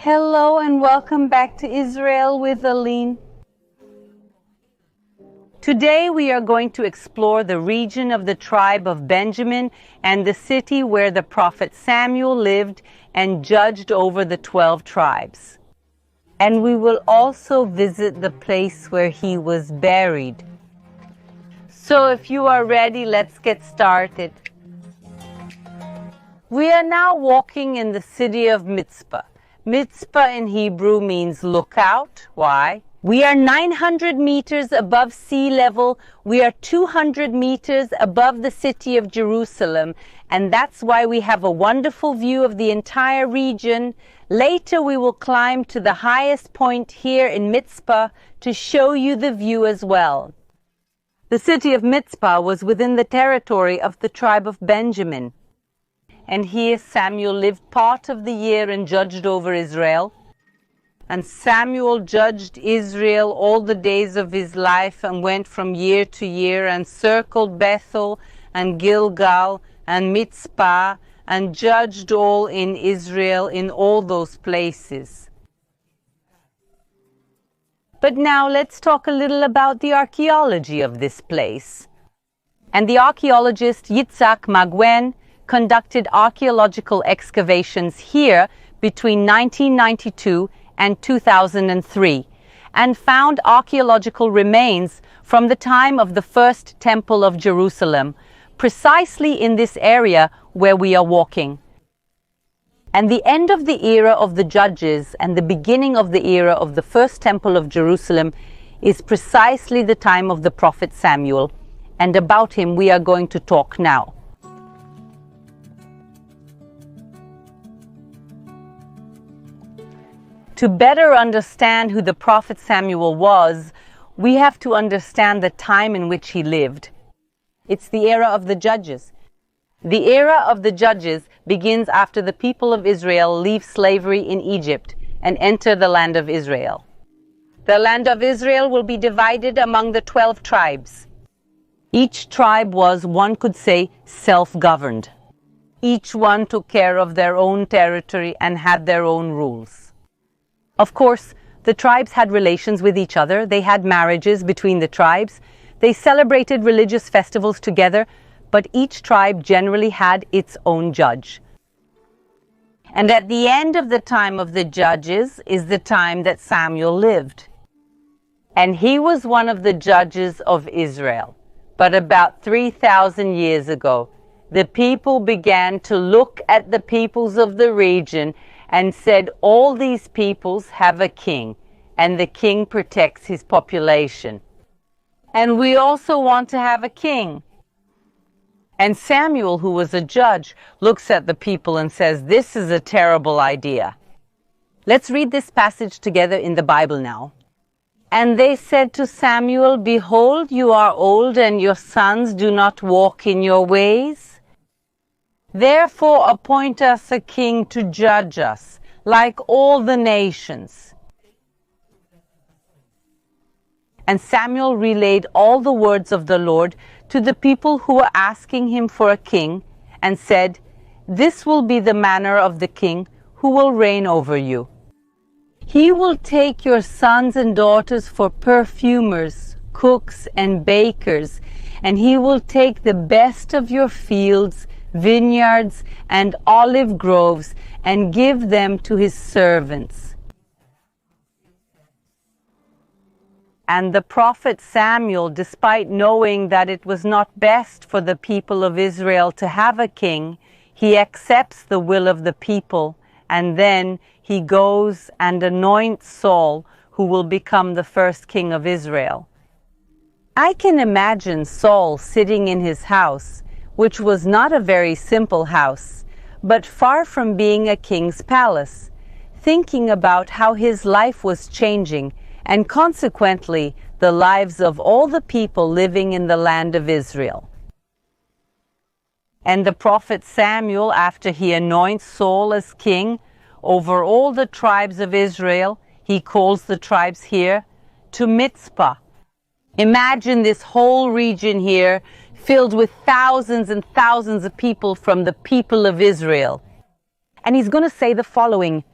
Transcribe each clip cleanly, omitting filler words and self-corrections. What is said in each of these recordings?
Hello and welcome back to Israel with Aline. Today we are going to explore the region of the tribe of Benjamin and the city where the prophet Samuel lived and judged over the 12 tribes. And we will also visit the place where he was buried. So if you are ready, let's get started. We are now walking in the city of Mitzpah. Mitzpah in Hebrew means lookout. Why? We are 900 meters above sea level. We are 200 meters above the city of Jerusalem. And that's why we have a wonderful view of the entire region. Later we will climb to the highest point here in Mitzpah to show you the view as well. The city of Mitzpah was within the territory of the tribe of Benjamin. And here Samuel lived part of the year and judged over Israel. And Samuel judged Israel all the days of his life and went from year to year and circled Bethel and Gilgal and Mizpah and judged all in Israel in all those places. But now let's talk a little about the archaeology of this place. And the archaeologist Yitzhak Magwen conducted archaeological excavations here between 1992 and 2003 and found archaeological remains from the time of the first temple of Jerusalem, precisely in this area where we are walking. And the end of the era of the judges and the beginning of the era of the first temple of Jerusalem is precisely the time of the prophet Samuel, and about him we are going to talk now. To better understand who the prophet Samuel was, we have to understand the time in which he lived. It's the era of the judges. The era of the judges begins after the people of Israel leave slavery in Egypt and enter the land of Israel. The land of Israel will be divided among the 12 tribes. Each tribe was, one could say, self-governed. Each one took care of their own territory and had their own rules. Of course, the tribes had relations with each other. They had marriages between the tribes. They celebrated religious festivals together, but each tribe generally had its own judge. And at the end of the time of the judges is the time that Samuel lived. And he was one of the judges of Israel. But about 3,000 years ago, the people began to look at the peoples of the region and said, all these peoples have a king, and the king protects his population. And we also want to have a king. And Samuel, who was a judge, looks at the people and says, this is a terrible idea. Let's read this passage together in the Bible now. And they said to Samuel, behold, you are old, and your sons do not walk in your ways. Therefore appoint us a king to judge us, like all the nations. And Samuel relayed all the words of the Lord to the people who were asking him for a king, and said, this will be the manner of the king who will reign over you. He will take your sons and daughters for perfumers, cooks, and bakers, and he will take the best of your fields, vineyards, and olive groves, and give them to his servants. And the prophet Samuel, despite knowing that it was not best for the people of Israel to have a king, he accepts the will of the people, and then he goes and anoints Saul, who will become the first king of Israel. I can imagine Saul sitting in his house, which was not a very simple house, but far from being a king's palace, thinking about how his life was changing, and consequently the lives of all the people living in the land of Israel. And the prophet Samuel, after he anoints Saul as king over all the tribes of Israel, he calls the tribes here to Mitzpah. Imagine this whole region here filled with thousands and thousands of people from the people of Israel. And he's going to say the following: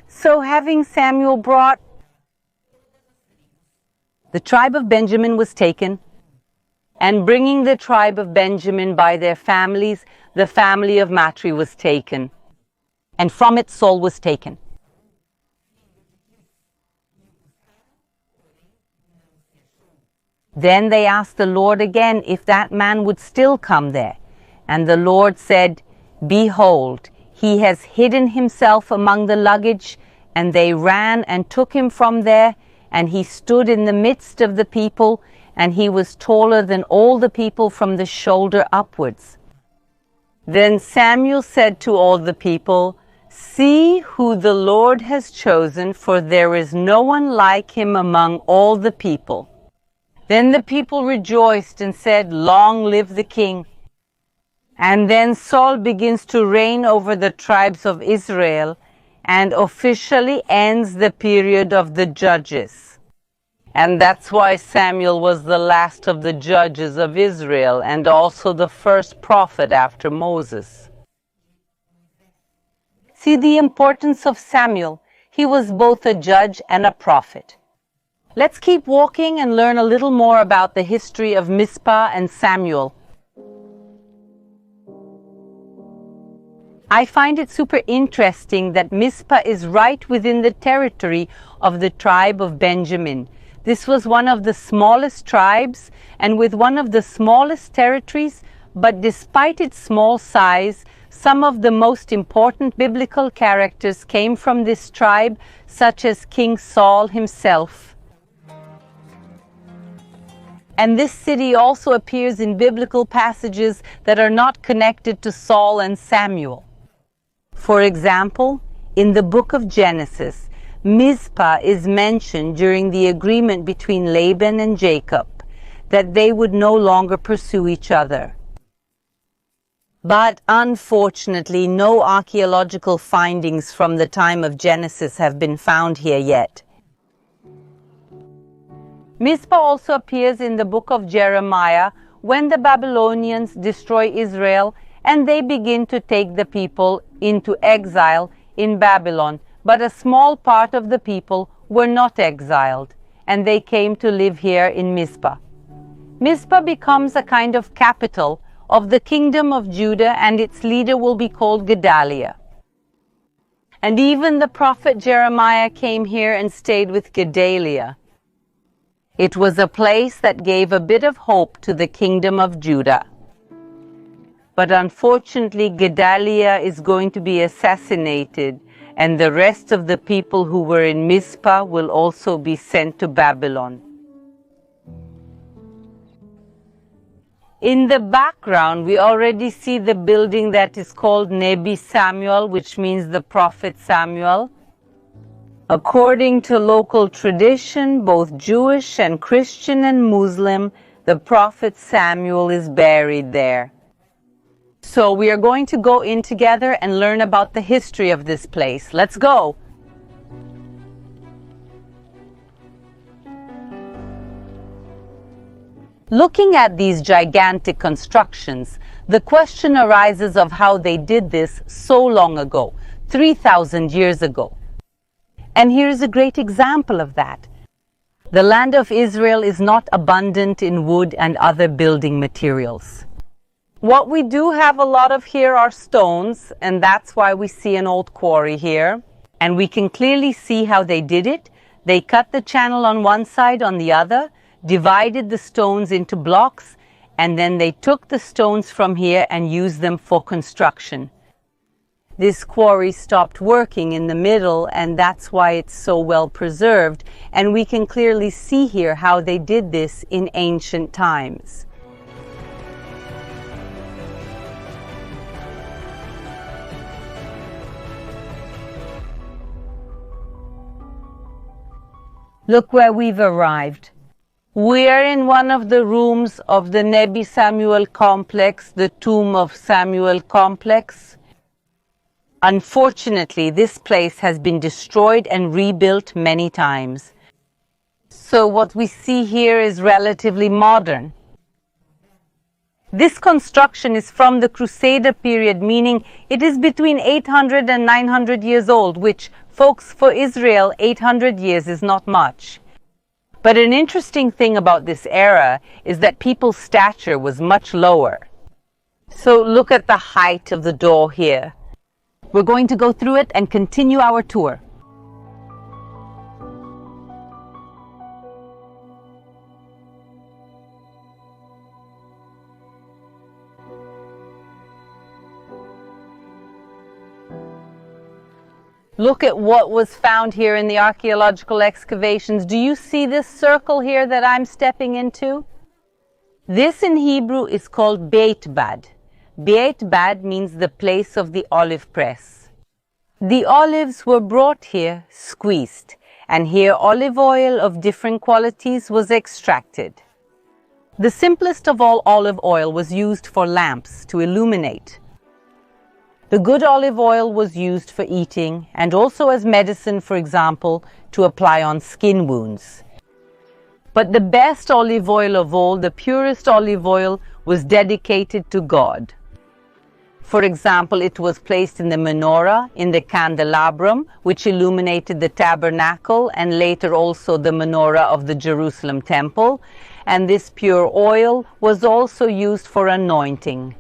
So having Samuel brought, the tribe of Benjamin was taken, and bringing the tribe of Benjamin by their families, the family of Matri was taken, and from it Saul was taken. Then they asked the Lord again if that man would still come there. And the Lord said, "Behold, he has hidden himself among the luggage." And they ran and took him from there, and he stood in the midst of the people, and he was taller than all the people from the shoulder upwards. Then Samuel said to all the people, "See who the Lord has chosen, for there is no one like him among all the people." Then the people rejoiced and said, "Long live the king." And then Saul begins to reign over the tribes of Israel and officially ends the period of the judges. And that's why Samuel was the last of the judges of Israel and also the first prophet after Moses. See the importance of Samuel. He was both a judge and a prophet. Let's keep walking and learn a little more about the history of Mizpah and Samuel. I find it super interesting that Mizpah is right within the territory of the tribe of Benjamin. This was one of the smallest tribes and with one of the smallest territories, but despite its small size, some of the most important biblical characters came from this tribe, such as King Saul himself. And this city also appears in biblical passages that are not connected to Saul and Samuel. For example, in the book of Genesis, Mizpah is mentioned during the agreement between Laban and Jacob that they would no longer pursue each other. But unfortunately, no archaeological findings from the time of Genesis have been found here yet. Mizpah also appears in the book of Jeremiah when the Babylonians destroy Israel and they begin to take the people into exile in Babylon. But a small part of the people were not exiled and they came to live here in Mizpah. Mizpah becomes a kind of capital of the kingdom of Judah and its leader will be called Gedaliah. And even the prophet Jeremiah came here and stayed with Gedaliah. It was a place that gave a bit of hope to the kingdom of Judah. But unfortunately, Gedaliah is going to be assassinated, and the rest of the people who were in Mizpah will also be sent to Babylon. In the background, we already see the building that is called Nebi Samuel, which means the prophet Samuel. According to local tradition, both Jewish and Christian and Muslim, the prophet Samuel is buried there. So we are going to go in together and learn about the history of this place. Let's go. Looking at these gigantic constructions, the question arises of how they did this so long ago, 3,000 years ago. And here is a great example of that. The land of Israel is not abundant in wood and other building materials. What we do have a lot of here are stones, and that's why we see an old quarry here. And we can clearly see how they did it. They cut the channel on one side, on the other, divided the stones into blocks, and then they took the stones from here and used them for construction. This quarry stopped working in the middle, and that's why it's so well preserved. And we can clearly see here how they did this in ancient times. Look where we've arrived. We are in one of the rooms of the Nebi Samuel complex, the Tomb of Samuel complex. Unfortunately, this place has been destroyed and rebuilt many times. So what we see here is relatively modern. This construction is from the Crusader period, meaning it is between 800 and 900 years old, which Folks, for Israel, 800 years is not much. But an interesting thing about this era is that people's stature was much lower. So look at the height of the door here. We're going to go through it and continue our tour. Look at what was found here in the archaeological excavations. Do you see this circle here that I'm stepping into? This in Hebrew is called Beit Bad. Beit Bad means the place of the olive press. The olives were brought here squeezed, and here olive oil of different qualities was extracted. The simplest of all olive oil was used for lamps to illuminate. The good olive oil was used for eating and also as medicine, for example, to apply on skin wounds. But the best olive oil of all, the purest olive oil, was dedicated to God. For example, it was placed in the menorah, in the candelabrum, which illuminated the tabernacle and later also the menorah of the Jerusalem temple. And this pure oil was also used for anointing.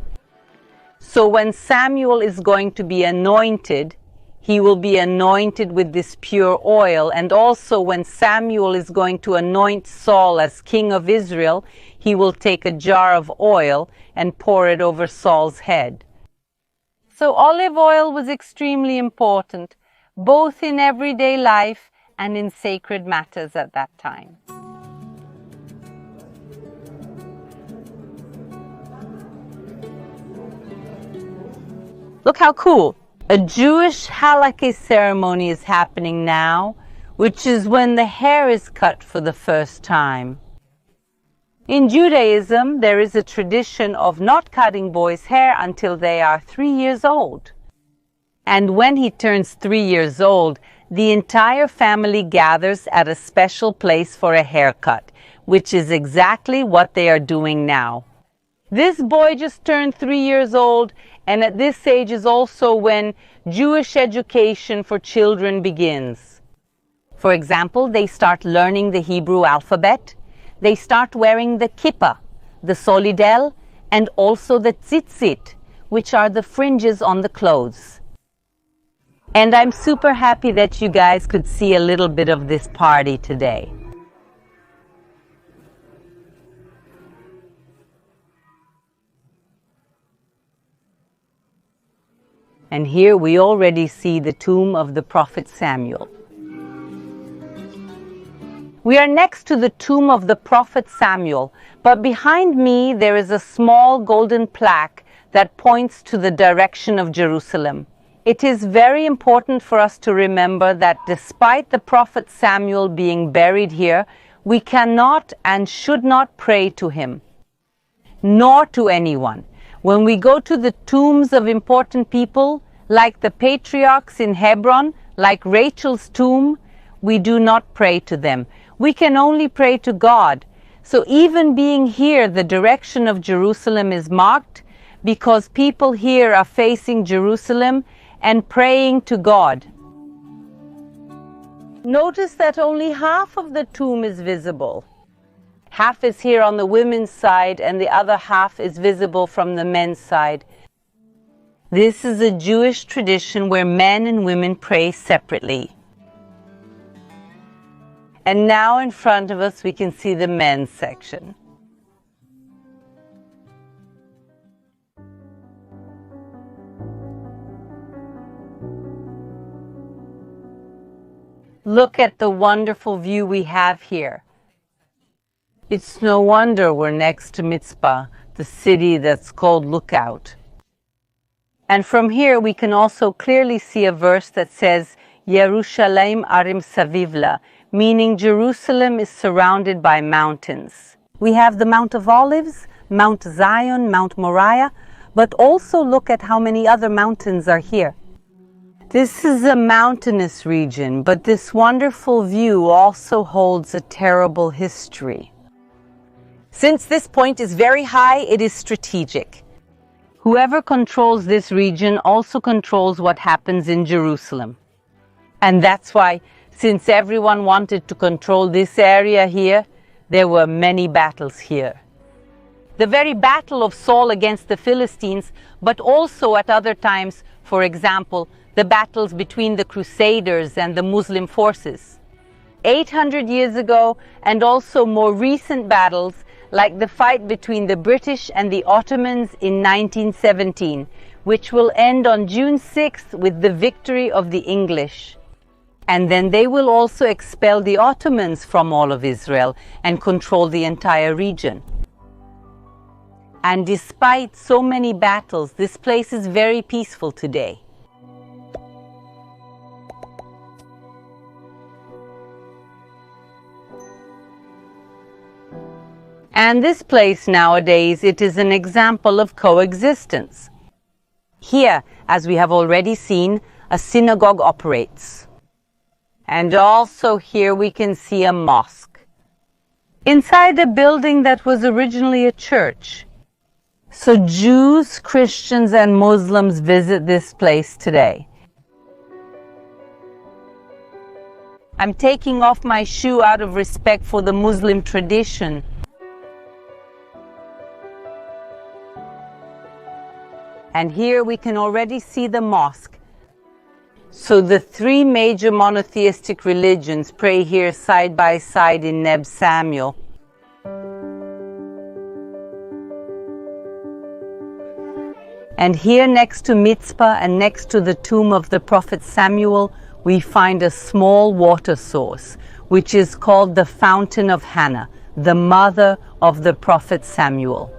So when Samuel is going to be anointed, he will be anointed with this pure oil. And also when Samuel is going to anoint Saul as king of Israel, he will take a jar of oil and pour it over Saul's head. So olive oil was extremely important, both in everyday life and in sacred matters at that time. Look how cool. A Jewish halakha ceremony is happening now, which is when the hair is cut for the first time. In Judaism, there is a tradition of not cutting boys' hair until they are 3 years old. And when he turns 3 years old, the entire family gathers at a special place for a haircut, which is exactly what they are doing now. This boy just turned 3 years old, and at this age is also when Jewish education for children begins. For example, they start learning the Hebrew alphabet. They start wearing the kippah, the solidel, and also the tzitzit, which are the fringes on the clothes. And I'm super happy that you guys could see a little bit of this party today. And here we already see the tomb of the prophet Samuel. We are next to the tomb of the prophet Samuel, but behind me there is a small golden plaque that points to the direction of Jerusalem. It is very important for us to remember that despite the prophet Samuel being buried here, we cannot and should not pray to him, nor to anyone. When we go to the tombs of important people, like the patriarchs in Hebron, like Rachel's tomb, we do not pray to them. We can only pray to God. So even being here, the direction of Jerusalem is marked because people here are facing Jerusalem and praying to God. Notice that only half of the tomb is visible. Half is here on the women's side and the other half is visible from the men's side. This is a Jewish tradition where men and women pray separately. And now in front of us we can see the men's section. Look at the wonderful view we have here. It's no wonder we're next to Mitzpah, the city that's called Lookout. And from here we can also clearly see a verse that says, Yerushalayim arim savivla, meaning Jerusalem is surrounded by mountains. We have the Mount of Olives, Mount Zion, Mount Moriah, but also look at how many other mountains are here. This is a mountainous region, but this wonderful view also holds a terrible history. Since this point is very high, it is strategic. Whoever controls this region also controls what happens in Jerusalem. And that's why, since everyone wanted to control this area here, there were many battles here. The very battle of Saul against the Philistines, but also at other times, for example, the battles between the Crusaders and the Muslim forces. 800 years ago, and also more recent battles like the fight between the British and the Ottomans in 1917, which will end on June 6th with the victory of the English. And then they will also expel the Ottomans from all of Israel and control the entire region. And despite so many battles, this place is very peaceful today. And this place nowadays, it is an example of coexistence. Here, as we have already seen, a synagogue operates. And also here we can see a mosque. Inside a building that was originally a church. So Jews, Christians, and Muslims visit this place today. I'm taking off my shoe out of respect for the Muslim tradition. And here we can already see the mosque. So the three major monotheistic religions pray here side by side in Neb Samuel. And here next to Mitzpah and next to the tomb of the prophet Samuel, we find a small water source, which is called the Fountain of Hannah, the mother of the prophet Samuel.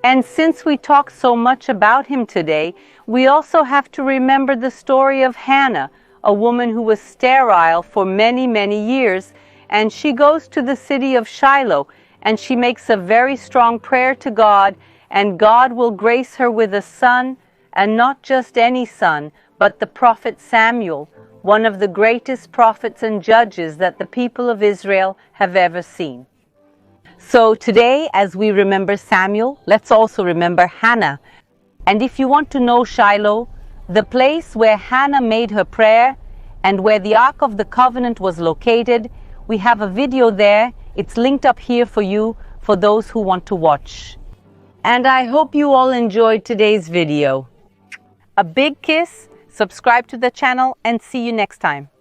And since we talk so much about him today, we also have to remember the story of Hannah, a woman who was sterile for many, many years, and she goes to the city of Shiloh, and she makes a very strong prayer to God, and God will grace her with a son, and not just any son, but the prophet Samuel, one of the greatest prophets and judges that the people of Israel have ever seen. So today, as we remember Samuel, let's also remember Hannah. And if you want to know Shiloh, the place where Hannah made her prayer and where the Ark of the Covenant was located, we have a video there. It's linked up here for you, for those who want to watch. And I hope you all enjoyed today's video. A big kiss, subscribe to the channel, and see you next time.